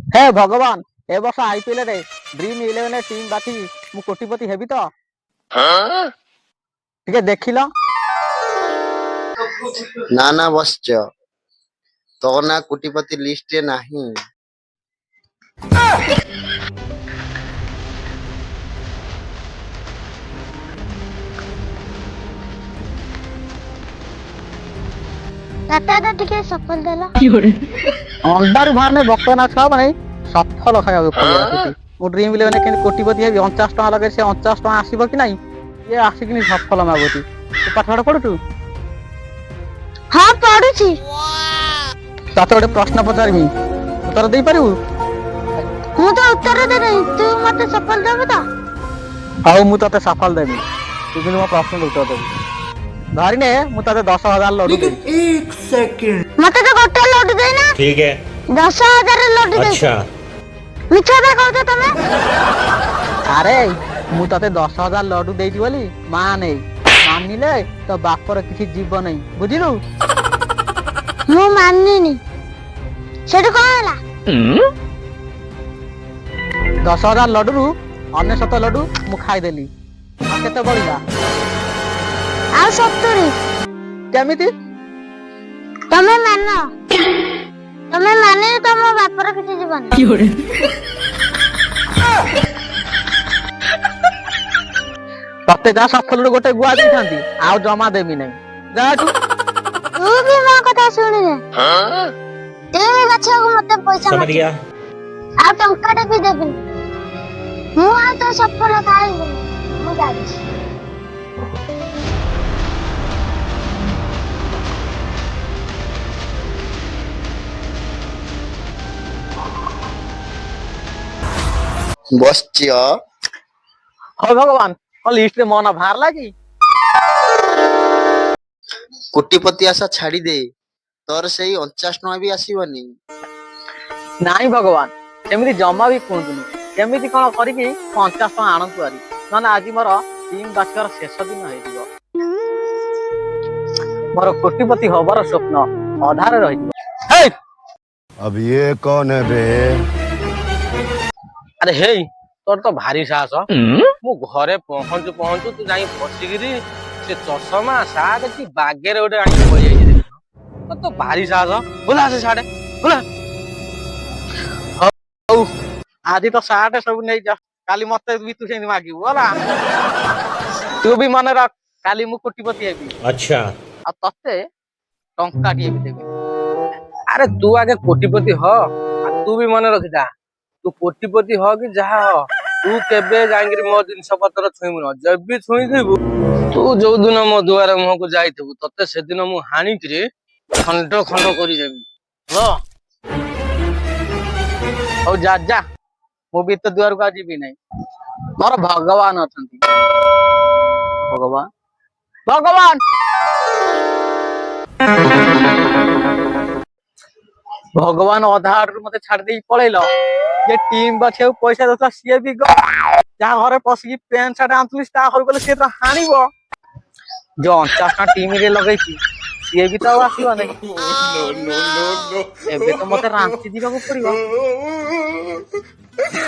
हे भगवान ए वर्ष आईपीएल रे ड्रीम 11 टीम बाछी मु कोटिपति हेबी तो ठीक है देखिल। ना ना बसच तो ना कोटिपति लिस्ट नहीं। दादा टिके सफल देला अंडार बाहर ने बक्ता ना छा माने सफल खाया पड़िया मु ड्रीम 11 के कोटिपति हेबी 49 टका लगे से 49 टका आसीबो कि नहीं ये आसी कि सफल मागोती तू पाठ पढ़ पढ़ु हां पढुछि ताते गोटे प्रश्न पचारमी उत्तर दे पारू मु तो उत्तर दे नहीं तू मते सफल देबो त हाउ मु तते सफल देबी तू बिन मो प्रश्न उत्तर देबी धारी ने मु तते 10,000 लड्डू दे। एक सेकंड मते तो गोटे लड्डू दे ना। ठीक है 10,000 लड्डू दे। अच्छा मिछा बा कहत तमे अरे मु तते 10,000 लड्डू देइती बोली माने मानिले तो बापर किसी जीव नहीं बुझिलु मु माननी सेठ कहला 10,000 लड्डू रु 99 लड्डू मु खाई देली आ केते बढिला आ 70 केमिति तमे माने तो मो बापर किसी जीवन तते जा सफल गोटे गुआ देइथांती आ जमा देबी नहीं जा तू भी मो कथा सुनि ले ते बच्चा को मते पैसा समझ गया आ टंका भी देबी मु आ तो सफल थाई मु जाई बसच हो भगवान और लिस्ट में मना बाहर लागी कोटिपति आशा छाड़ी दे तोर से 49 टका भी आसीबनी। नहीं भगवान एमती जमा भी कहतुनि केमिति कौन करिकी 50 टका आणतु आरी ना आज मोर टीम बाछिବାର शेष दिन हेजिबो मोर कोटिपति होबार स्वप्न अधारे रहिबो। हे अब ये कौन है बे? अरे हे तोर तो भारी साहस मु घरे पहुंचु पहुंचु तू जाई बसिगिरी से चषमा साग की बागेरे गोटे आनी पड़ी जाई तो तो भारी साहस बोला से साडे बोला हौ आदि तो साटे सब नहीं जा काली मते भी तू सेनी मागी बोला तू भी मन रख काली मु कोटिपति हेबी अच्छा आ तते टंका टी भी देबी। अरे तू आगे कोटिपति हो आ तू भी मन रखिदा तू कोटिपति हो कि जहा हो तू केबे जांगिरी मो जिनस पत्र छुईमु न जब भी छुई देबू तू जो दिन मो दुआर मुह को जाइथबू तते से दिन मु हानि करी खंड खंड करी देबी हो हो जा जा मु भी तो दुआर को आजीबी नहीं मोर भगवान अछंती भगवान भगवान भगवान अधार मते छाड़ दे पळेलो ये टीम बचे पैसा दता सीए भी गो जा घरे पसी पेन शर्ट आंतलिस ता घर गले से तो हानिबो जो 49 टा टीम रे लगै छी सीए भी तो आसीबो नै नो नो नो नो एबे तो मते रांची दिबा को पड़िबो।